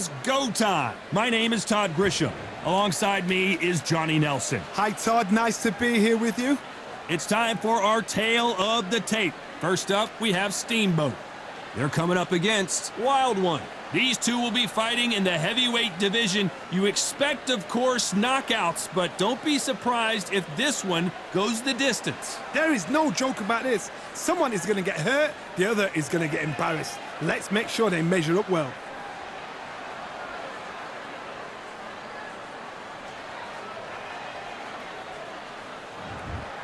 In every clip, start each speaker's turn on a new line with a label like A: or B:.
A: is go time. My name is Todd Grisham. Alongside me is Johnny Nelson.
B: Hi, Todd. Nice to be here with you.
A: It's time for our tale of the tape. First up, we have Steamboat. They're coming up against Wild One. These two will be fighting in the heavyweight division. You expect, of course, knockouts, but don't be surprised if this one goes the distance.
B: There is no joke about this. Someone is going to get hurt, the other is going to get embarrassed. Let's make sure they measure up well.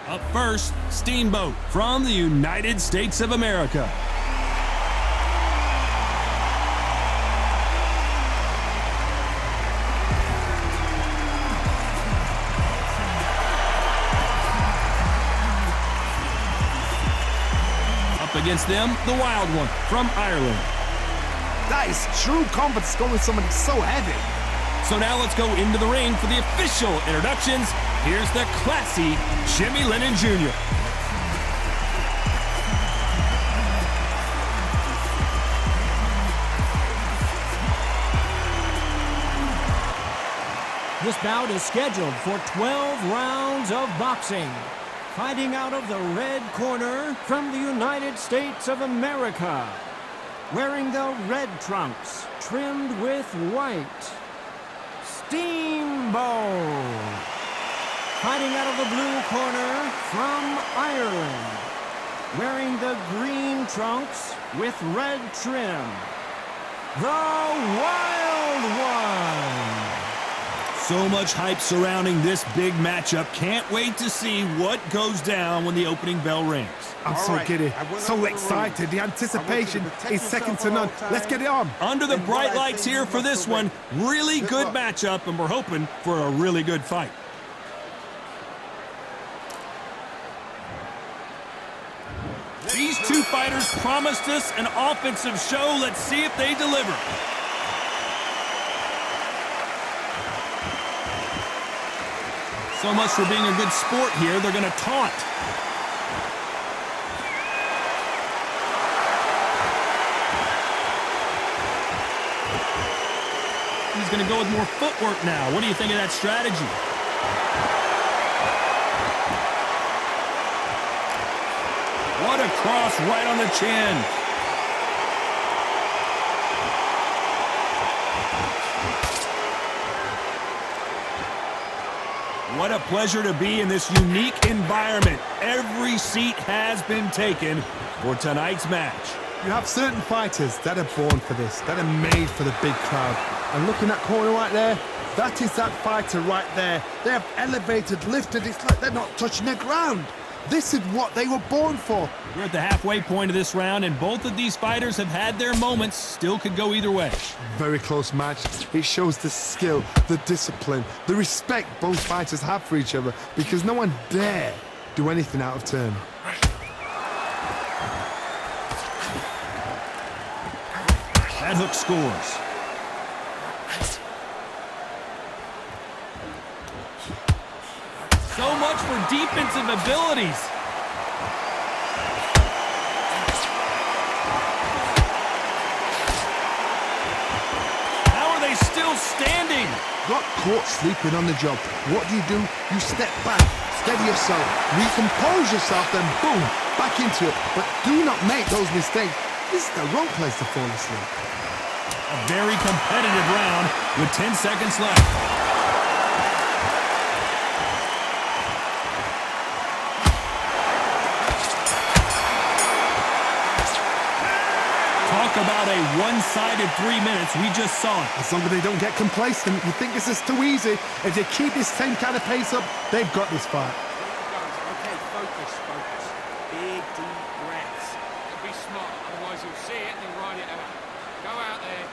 A: Up first, Steamboat from the United States of America. Up against them, the Wild One from Ireland.
B: That is true confidence going with somebody so heavy.
A: So now let's go into the ring for the official introductions. Here's the classy Jimmy Lennon Jr.
C: This bout is scheduled for 12 rounds of boxing. Fighting out of the red corner from the United States of America. Wearing the red trunks, trimmed with white. Steamboat. Fighting out of the blue corner from Ireland. Wearing the green trunks with red trim. The Wild One.
A: So much hype surrounding this big matchup. Can't wait to see what goes down when the opening bell rings.
B: I'm so giddy, so excited. The anticipation is second to none. Let's get it on.
A: Under the bright lights here for this one. Really good matchup, and we're hoping for a really good fight. These two fighters promised us an offensive show. Let's see if they deliver. So much for being a good sport here. They're going to taunt. He's going to go with more footwork now. What do you think of that strategy? What a cross right on the chin. What a pleasure to be in this unique environment. Every seat has been taken for tonight's match.
B: You have certain fighters that are born for this, that are made for the big crowd. And looking at that corner right there, that is that fighter right there. They have elevated, lifted, it's like they're not touching the ground. This is what they were born for.
A: We're at the halfway point of this round, and both of these fighters have had their moments. Still could go either way.
B: Very close match. It shows the skill, the discipline, the respect both fighters have for each other, because no one dare do anything out of turn.
A: That hook scores. So much for defensive abilities. How are they still standing?
B: Got caught sleeping on the job. What do? You step back, steady yourself, recompose yourself, then boom, back into it. But do not make those mistakes. This is the wrong place to fall asleep.
A: A very competitive round with 10 seconds left. Talk about a one-sided 3 minutes. We just saw it.
B: As long as they don't get complacent, you think this is too easy. If they keep this same kind of pace up, they've got this fight.
D: Okay, focus. Big, deep breaths. Be smart, otherwise you'll see it and you'll ride it out. Go out there.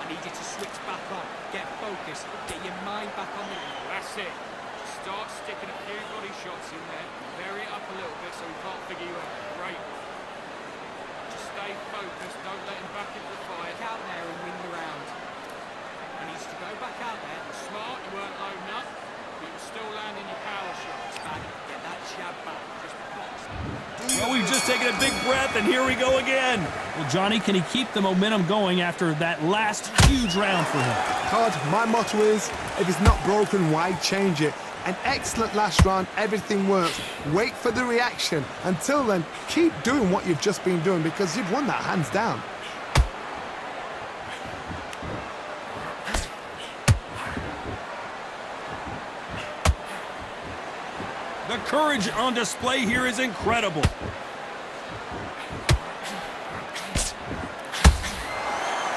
D: I need you to switch back on. Get focused. Get your mind back on the... That's it. Just start sticking a few body shots in there. Vary it up a little bit so we can't figure you out. Great. Stay focused, don't let him back into the fight. Get out there and win the round. He needs to go back out there. Smart, you weren't loading up, but you're still landing your power shots. Back, get that jab back. Just box.
A: Well, we've just He's taking a big breath, and here we go again. Well, Johnny, can he keep the momentum going after that last huge round for him?
B: Todd, my motto is, if it's not broken, why change it? An excellent last round, everything works. Wait for the reaction. Until then, keep doing what you've just been doing because you've won that hands down.
A: The courage on display here is incredible.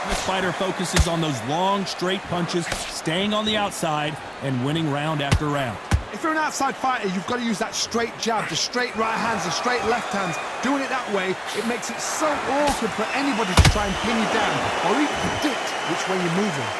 A: This fighter focuses on those long, straight punches, staying on the outside and winning round after round.
B: If you're an outside fighter, you've got to use that straight jab, the straight right hands, the straight left hands. Doing it that way, it makes it so awkward for anybody to try and pin you down or even predict which way you're moving.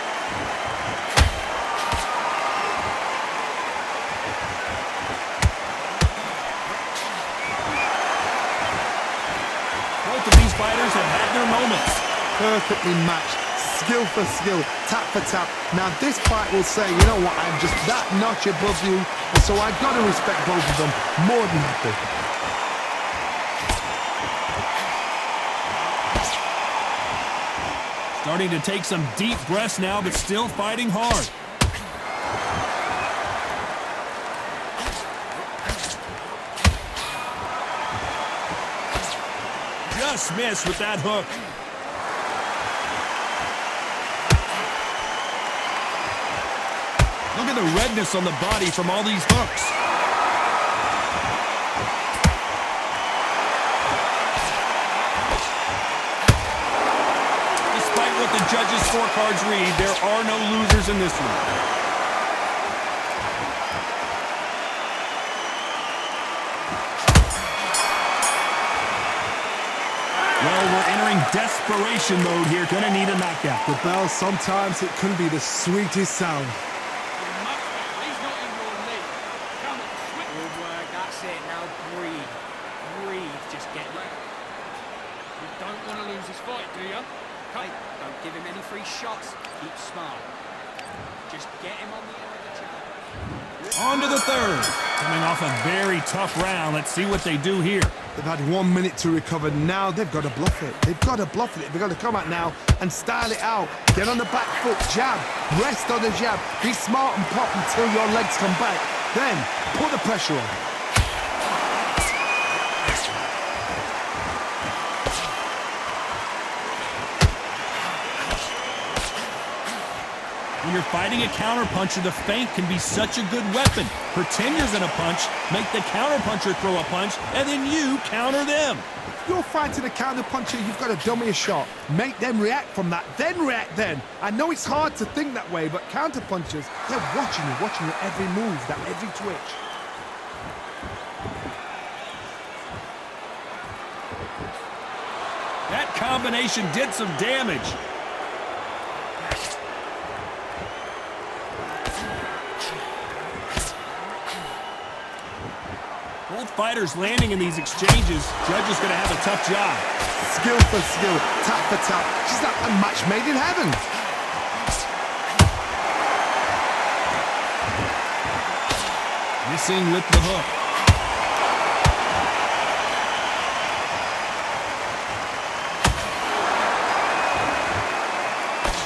A: Both of these fighters have had their moments.
B: Perfectly matched, skill for skill, tap for tap. Now this fight will say, you know what, I'm just that notch above you, and so I've got to respect both of them more than happy.
A: Starting to take some deep breaths now, but still fighting hard. Just missed with that hook. Look at the redness on the body from all these hooks. Despite what the judges' scorecards read, there are no losers in this one. Well, we're entering desperation mode here. Gonna need a knockout.
B: The bell, sometimes it can be the sweetest sound.
D: He's not in your league. Come on, switch. Good work, that's it. Now breathe. Breathe, just get ready. You don't want to lose this fight, do you? Hey, don't give him any free shots. Keep smart. Just get him on the end of the jab.
A: On to the third. Coming off a very tough round. Let's see what they do here.
B: They've had 1 minute to recover. Now they've got to bluff it. They've got to bluff it. They've got to come out now and style it out. Get on the back foot, jab, rest on the jab. Be smart and pop until your legs come back. Then put the pressure on.
A: When you're fighting a counterpuncher, the feint can be such a good weapon. Pretend you're gonna punch, make the counterpuncher throw a punch, and then you counter them.
B: If you're fighting a counterpuncher, you've got to dummy a shot. Make them react from that, then react then. I know it's hard to think that way, but counterpunchers, they're watching your every move, that every twitch.
A: That combination did some damage. Both fighters landing in these exchanges. Judge is going to have a tough job.
B: Skill for skill, tap for tap. She's like a match made in heaven.
A: Missing with the hook.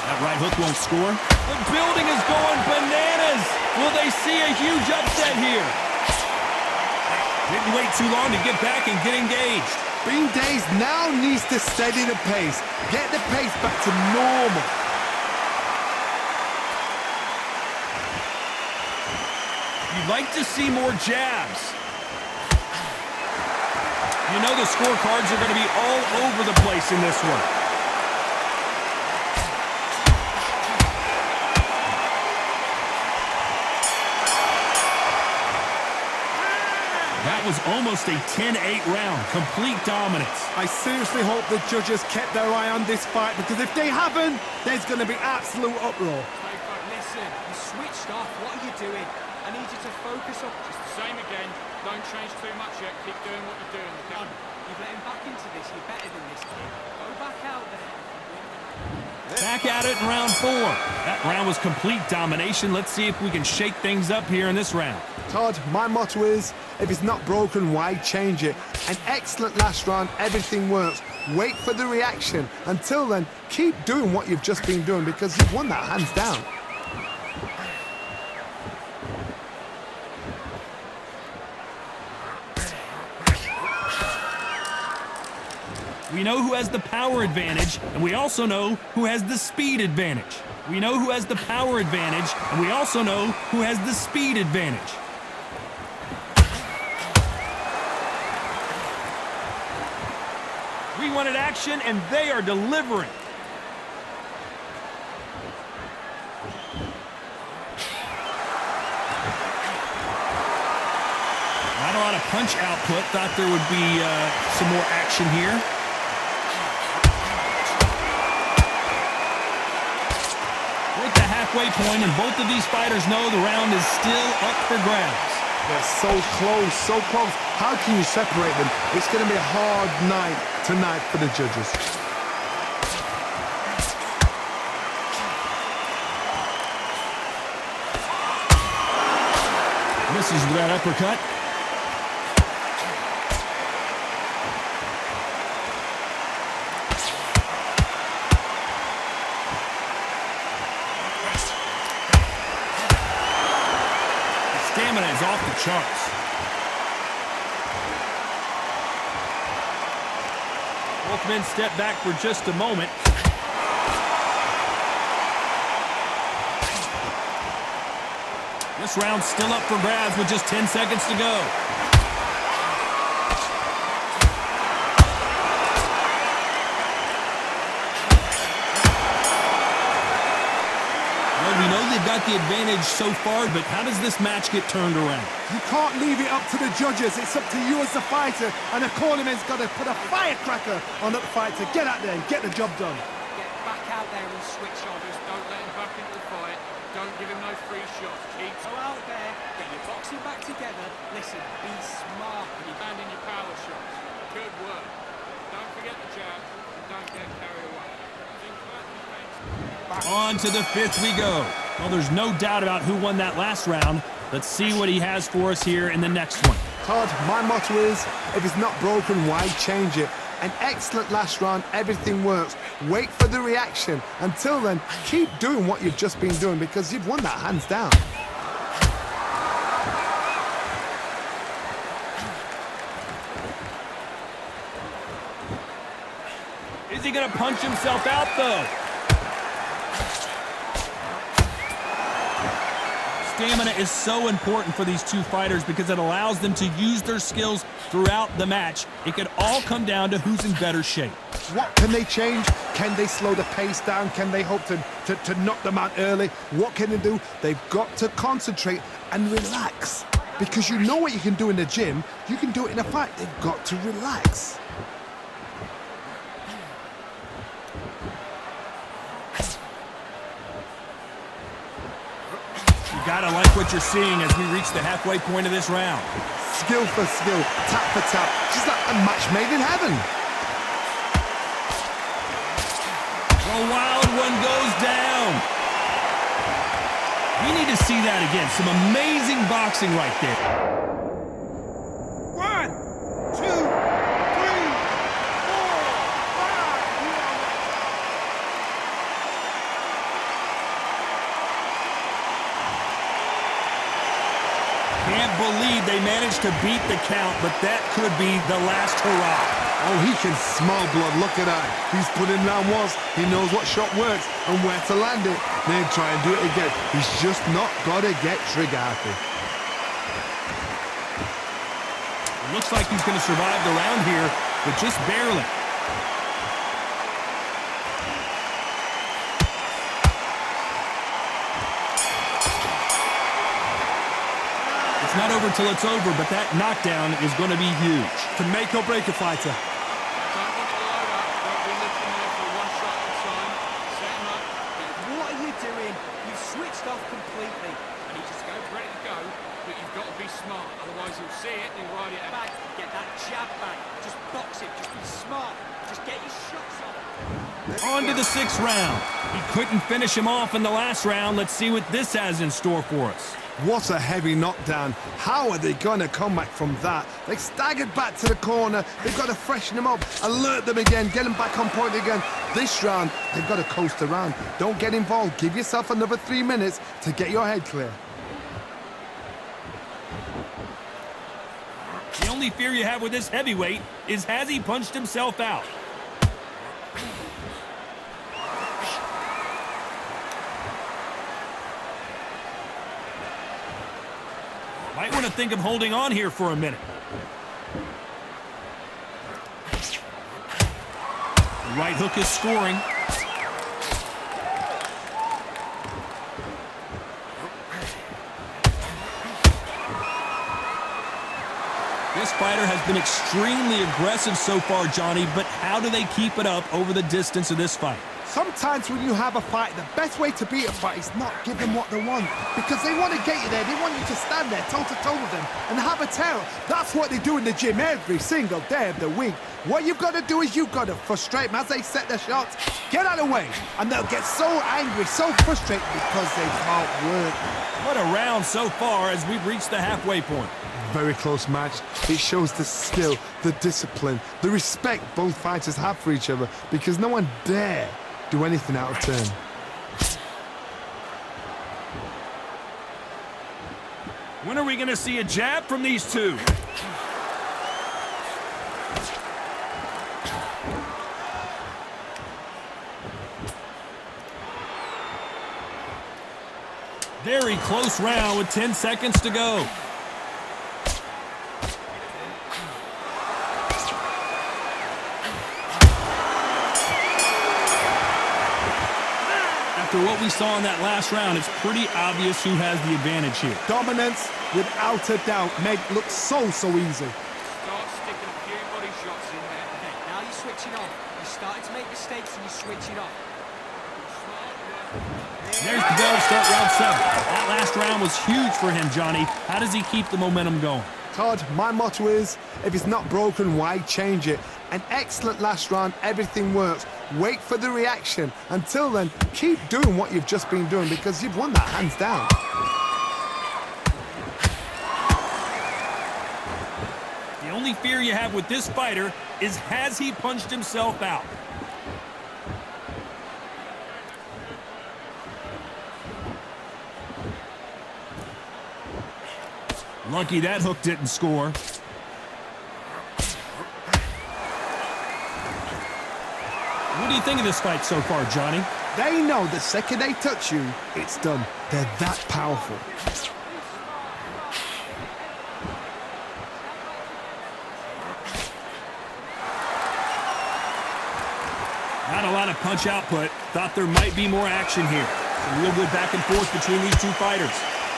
A: That right hook won't score. The building is going bananas. Will they see a huge upset here? Didn't wait too long to get back and get engaged.
B: Bean Days now needs to steady the pace. Get the pace back to normal.
A: You'd like to see more jabs. You know the scorecards are going to be all over the place in this one. That was almost a 10-8 round. Complete dominance.
B: I seriously hope the judges kept their eye on this fight, because if they haven't, there's going to be absolute uproar.
D: Listen, you switched off. What are you doing? I need you to focus on just the same again. Don't change too much yet. Keep doing what you're doing. You've let him back into this. You're better than this kid. Go back out there.
A: Back at it in round 4. That round was complete domination. Let's see if we can shake things up here in this round.
B: Todd, my motto is, if it's not broken, why change it? An excellent last round, everything works. Wait for the reaction. Until then, keep doing what you've just been doing because you've won that hands down.
A: We know who has the power advantage, and we also know who has the speed advantage. We know who has the power advantage, and we also know who has the speed advantage. We wanted action, and they are delivering. Not a lot of punch output. Thought there would be some more action here. We're at the halfway point, and both of these fighters know the round is still up for grabs.
B: They're so close, so close. How can you separate them? It's going to be a hard night tonight for the judges.
A: Misses with that uppercut. Stamina is off the charts. Both men step back for just a moment. This round's still up for grabs with just 10 seconds to go. We know they've got the advantage so far, but how does this match get turned around?
B: You can't leave it up to the judges. It's up to you as the fighter, and the cornerman's got to put a firecracker on that fight to get out there and get the job done.
D: Get back out there and switch shoulders. Don't let him back into the fight. Don't give him no free shots. Go out there, get your boxing back together. Listen, be smart when you're landing your power shots. Good work. Don't forget the jab, and don't get carried away. Think about the defense.
A: On to the 5th we go. Well, there's no doubt about who won that last round. Let's see what he has for us here in the next one.
B: Todd, my motto is, if it's not broken, why change it? An excellent last round, everything works. Wait for the reaction. Until then, keep doing what you've just been doing because you've won that hands down.
A: Is he going to punch himself out, though? Stamina is so important for these two fighters because it allows them to use their skills throughout the match. It could all come down to who's in better shape.
B: What can they change? Can they slow the pace down? Can they hope to knock them out early? What can they do? They've got to concentrate and relax. Because you know what you can do in the gym, you can do it in a fight. They've got to relax.
A: You gotta like what you're seeing as we reach the halfway point of this round.
B: Skill for skill, tap for tap, just like a match made in heaven.
A: The wild one goes down. We need to see that again. Some amazing boxing right there.
D: 1, 2, 3, 4, 5.
A: Can't believe they managed to beat the count, but that could be the last hurrah.
B: Oh, he can smell blood. Look at that. He's put in round once. He knows what shot works and where to land it. Then try and do it again. He's just not got to get trigger happy.
A: Looks like he's going to survive the round here, but just barely. It's not over till it's over, but that knockdown is going to be huge.
B: To make or break a fighter.
D: Don't want to load up. Don't be looking there for one shot at a time. Set him up.
C: What are you doing? You've switched off completely.
D: I need you to go ready to go, but you've got to be smart. Otherwise, he'll see it and he'll ride it out. Get that jab back. Just box it. Just be smart. Just get your shots off.
A: On to the 6th round. He couldn't finish him off in the last round. Let's see what this has in store for us.
B: What a heavy knockdown. How are they going to come back from that? They staggered back to the corner. They've got to freshen them up, alert them again, get them back on point again. This round, they've got to coast around. Don't get involved. Give yourself another 3 minutes to get your head clear.
A: The only fear you have with this heavyweight is has he punched himself out? Might want to think of holding on here for a minute. The right hook is scoring. This fighter has been extremely aggressive so far, Johnny, but how do they keep it up over the distance of this fight?
B: Sometimes when you have a fight, the best way to beat a fight is not give them what they want. Because they want to get you there. They want you to stand there toe-to-toe with them and have a terror. That's what they do in the gym every single day of the week. What you've got to do is you've got to frustrate them as they set their shots. Get out of the way. And they'll get so angry, so frustrated because they can't work.
A: What a round so far as we've reached the halfway point.
B: Very close match. It shows the skill, the discipline, the respect both fighters have for each other because no one dare do anything out of turn.
A: When are we going to see a jab from these two? Very close round with 10 seconds to go. After what we saw in that last round, it's pretty obvious who has the advantage here.
B: Dominance, without a doubt, made look so easy.
D: Start sticking a few body shots in there. Okay, now you're switching off. You're starting to make mistakes and you're switching off.
A: There's the bell to start round 7. That last round was huge for him, Johnny. How does he keep the momentum going?
B: Todd, my motto is, if it's not broken, why change it? An excellent last round, everything works. Wait for the reaction. Until then, keep doing what you've just been doing because you've won that hands down.
A: The only fear you have with this fighter is has he punched himself out? Lucky that hook didn't score. What do you think of this fight so far, Johnny?
B: They know the second they touch you, it's done. They're that powerful.
A: Not a lot of punch output. Thought there might be more action here. Some real good back and forth between these two fighters.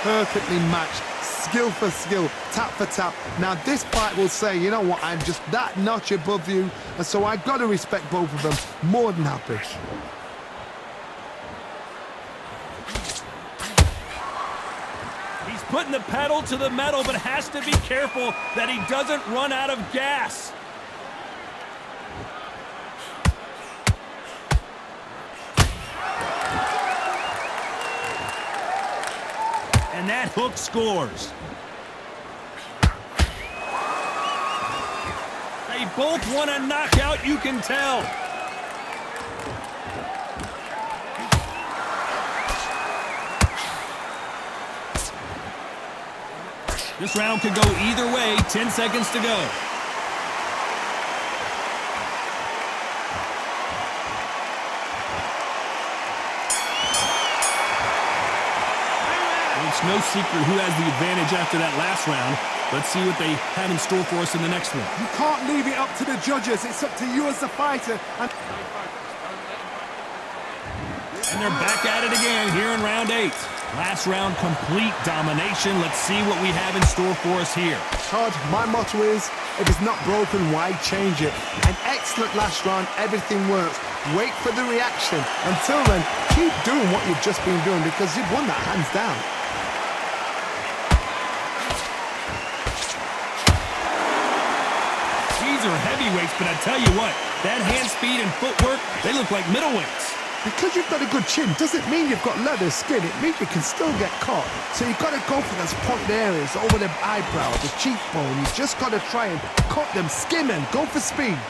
B: Perfectly matched, skill for skill, tap for tap. Now this fight will say, you know what, I'm just that notch above you, and so I've got to respect both of them. More than happy.
A: He's putting the pedal to the metal, but has to be careful that he doesn't run out of gas. And that hook scores. They both want a knockout, you can tell. This round could go either way. 10 seconds to go. It's no secret who has the advantage after that last round. Let's see what they have in store for us in the next one.
B: You can't leave it up to the judges. It's up to you as the fighter. And
A: they're back at it again here in round 8. Last round, complete domination. Let's see what we have in store for us here.
B: Todd, my motto is, if it's not broken, why change it? An excellent last round, everything works. Wait for the reaction. Until then, keep doing what you've just been doing because you've won that hands down.
A: These are heavyweights, but I tell you what, that hand speed and footwork, they look like middleweights.
B: Because you've got a good chin doesn't mean you've got leather skin. It means you can still get caught. So you've got to go for those pointed areas over the eyebrow, the cheekbone. You've just got to try and cut them, skim them, go for speed.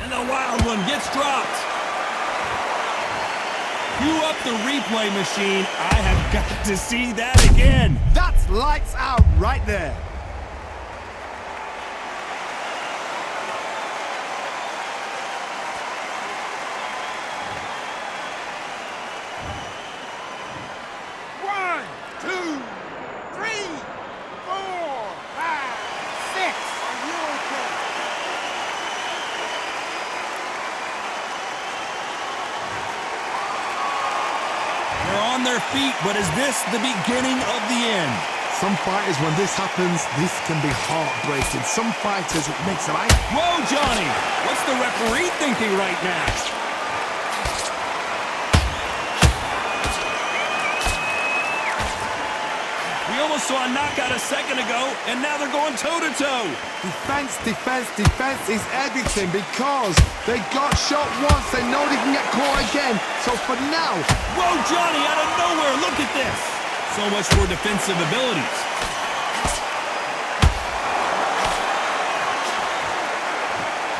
A: And the wild one gets dropped. Cue up the replay machine. I have got to see that again.
B: That's lights out right there.
A: On their feet, but is this the beginning of the end?
B: Some fighters, when this happens, this can be heartbreaking. Some fighters, it makes them angry.
A: Whoa, Johnny! What's the referee thinking right now? We almost saw a knockout a second ago, and now they're going toe-to-toe.
B: Defense, defense, defense is everything because they got shot once. They know they can get caught again. So for now...
A: Whoa, Johnny, out of nowhere, look at this. So much for defensive abilities.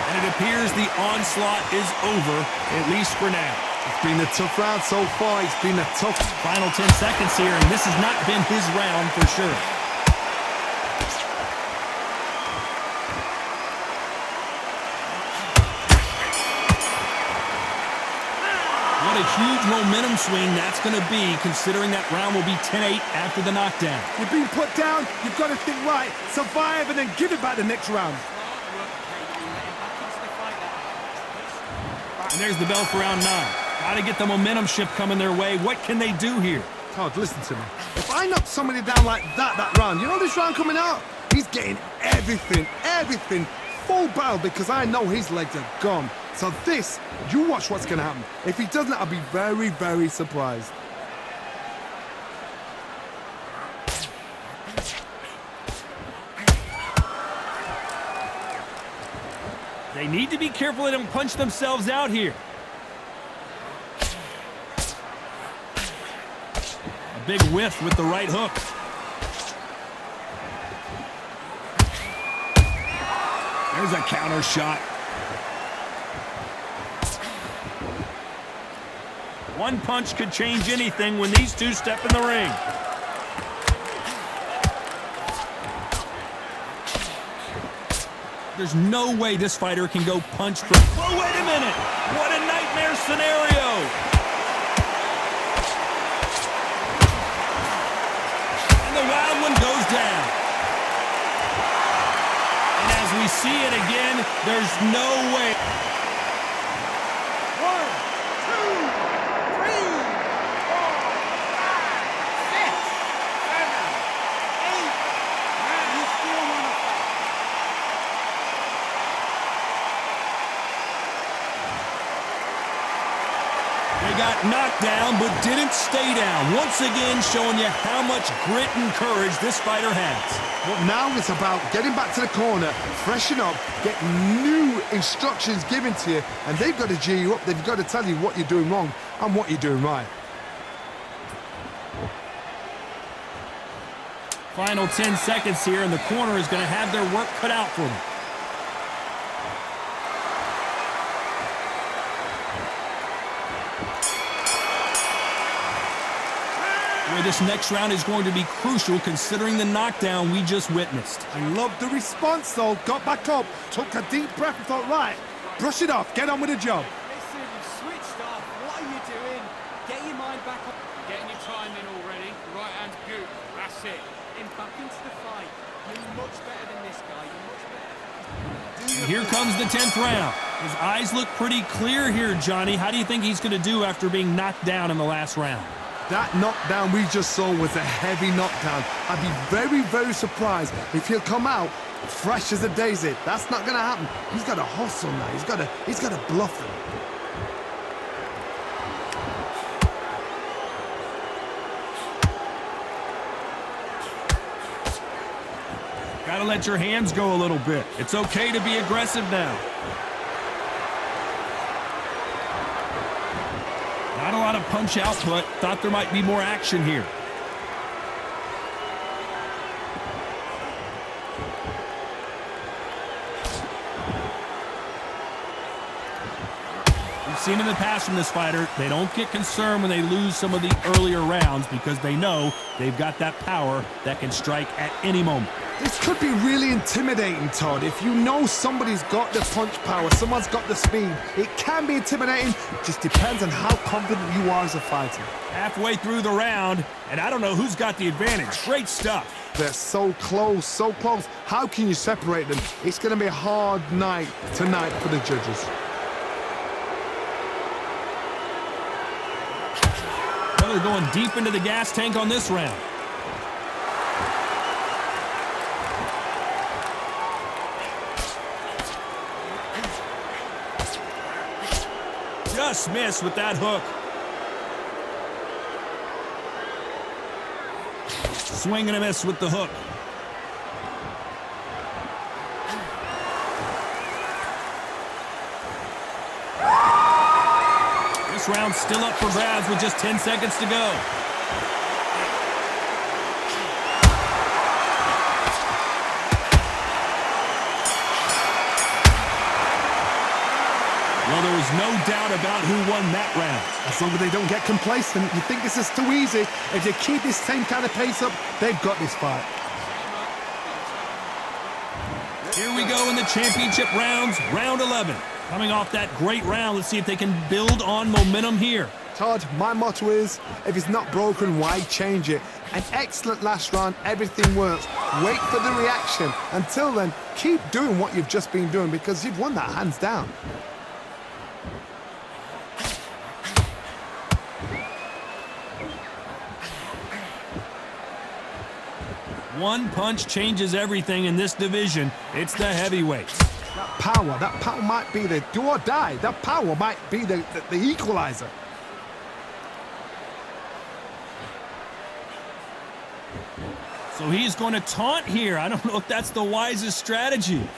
A: And it appears the onslaught is over, at least for now.
B: It's been a tough round so far. It's been a tough...
A: Final 10 seconds here, and this has not been his round for sure. What a huge momentum swing that's going to be, considering that round will be 10-8 after the knockdown.
B: You've been put down. You've got to think right, survive, and then give it back the next round.
A: And there's the bell for round 9. Got to get the momentum shift coming their way. What can they do here?
B: Todd, listen to me. If I knock somebody down like that round, you know this round coming out? He's getting everything, full barrel because I know his legs are gone. So this, you watch what's going to happen. If he doesn't, I'll be very, very surprised.
A: They need to be careful they don't punch themselves out here. A big whiff with the right hook. There's a counter shot. One punch could change anything when these two step in the ring. There's no way this fighter can go punch for... Oh, wait a minute! What a nightmare scenario! And the wild one goes down. And as we see it again, there's no way...
D: 1, 2, 3, 4, 5, 6, 7, 8, 9. He's still on the fight.
A: They got knocked down, but didn't stay down. Once again, showing you how much grit and courage this fighter has.
B: But now it's about getting back to the corner, freshen up, get new instructions given to you, and they've got to G you up. They've got to tell you what you're doing wrong and what you're doing right.
A: Final 10 seconds here, and the corner is going to have their work cut out for them. This next round is going to be crucial considering the knockdown we just witnessed.
B: I love the response though. Got back up, took a deep breath and thought, right, brush it off, get on with the job.
D: Listen, you've switched off. What are you doing? Get your mind back up. Getting your time in already. Right hand's good. That's it. In back into the fight. You're much better than this guy. You're much better.
A: And here comes the 10th round. His eyes look pretty clear here, Johnny. How do you think he's going to do after being knocked down in the last round?
B: That knockdown we just saw was a heavy knockdown. I'd be very, very surprised if he'll come out fresh as a daisy. That's not going to happen. He's got to hustle now. He's got to bluff him.
A: let your hands go a little bit. It's okay to be aggressive now. Not a lot of punch output. Thought there might be more action here. We've seen in the past from this fighter, they don't get concerned when they lose some of the earlier rounds because they know they've got that power that can strike at any moment.
B: This could be really intimidating, Todd. If you know somebody's got the punch power, someone's got the speed, it can be intimidating. Just depends on how confident you are as a fighter.
A: Halfway through the round, and I don't know who's got the advantage. Great stuff.
B: They're so close, so close. How can you separate them? It's going to be a hard night tonight for the judges.
A: Well, they're going deep into the gas tank on this round. Just missed with that hook. Swing and a miss with the hook. This round's still up for grabs with just 10 seconds to go. Well, there was no doubt about who won that round.
B: As long as they don't get complacent, you think this is too easy. If they keep this same kind of pace up, they've got this fight.
A: Here we go in the championship rounds, round 11. Coming off that great round, let's see if they can build on momentum here.
B: Todd, my motto is, if it's not broken, why change it? An excellent last round, everything works. Wait for the reaction. Until then, keep doing what you've just been doing because you've won that hands down.
A: One punch changes everything in this division. It's the heavyweights.
B: That power might be the do or die. That power might be the equalizer.
A: So he's going to taunt here. I don't know if that's the wisest strategy.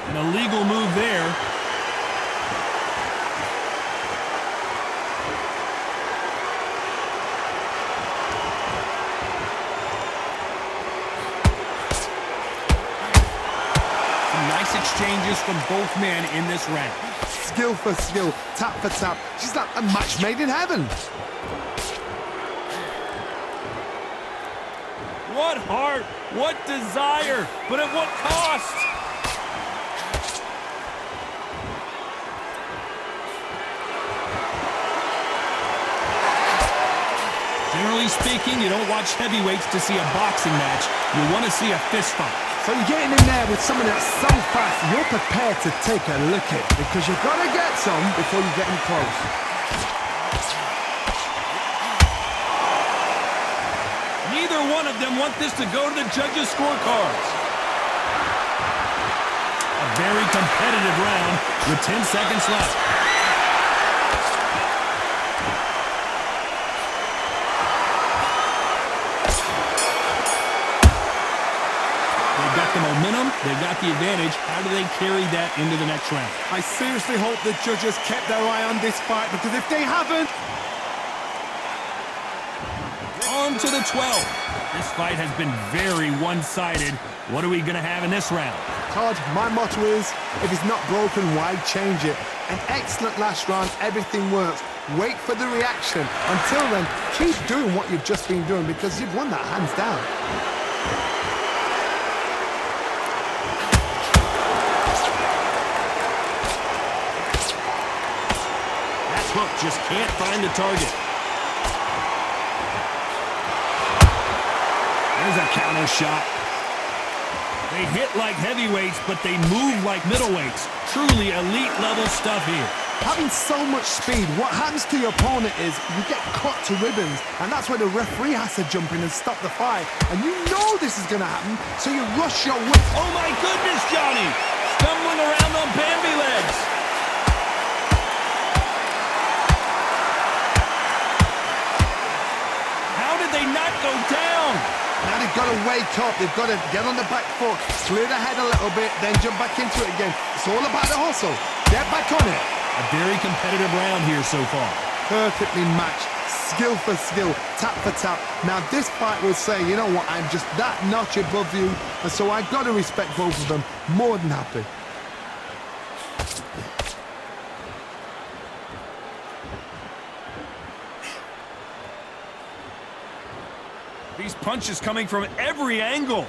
A: An illegal move there. Exchanges from both men in this round.
B: Skill for skill, tap for tap. She's like a match made in heaven.
A: What heart, what desire, but at what cost? Generally speaking, you don't watch heavyweights to see a boxing match. You want to see a fist fight.
B: So you're getting in there with someone that's so fast, you're prepared to take a look at it because you've got to get some before you get in close.
A: Neither one of them want this to go to the judges' scorecards. A very competitive round with 10 seconds left. The momentum, they've got the advantage. How do they carry that into the next round?
B: I seriously hope the judges kept their eye on this fight because if they haven't...
A: On to the 12th. This fight has been very one-sided. What are we going to have in this round?
B: Todd, my motto is, if it's not broken, why change it? An excellent last round, everything works. Wait for the reaction. Until then, keep doing what you've just been doing because you've won that hands down.
A: Hook just can't find the target. There's a counter shot. They hit like heavyweights, but they move like middleweights. Truly elite level stuff here.
B: Having so much speed, what happens to your opponent is you get cut to ribbons, and that's where the referee has to jump in and stop the fight. And you know this is going to happen, so you rush your whip.
A: Oh my goodness, Johnny! Stumbling around on Bambi legs. They not go down.
B: to wake up. They've got to get on the back foot, clear the head a little bit, then jump back into it again. It's all about the hustle. Get back on it.
A: A very competitive round here so far.
B: Perfectly matched, skill for skill, tap for tap. Now this fight will say, you know what, I'm just that notch above you, and so I've got to respect both of them. More than happy.
A: These punches coming from every angle.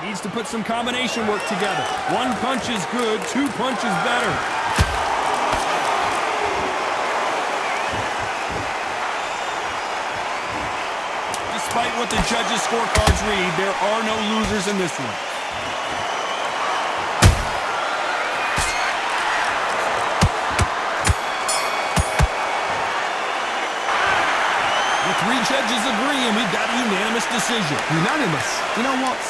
A: Needs to put some combination work together. One punch is good, two punches better. Despite what the judges' scorecards read, there are no losers in this one. Three judges agree, and we've got a unanimous decision.
B: Unanimous? You know what?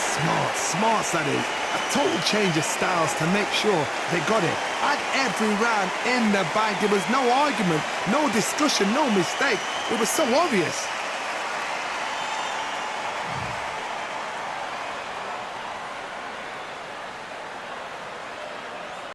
B: Smart, that is. A total change of styles to make sure they got it. Had every round in the bag. There was no argument, no discussion, no mistake. It was so obvious.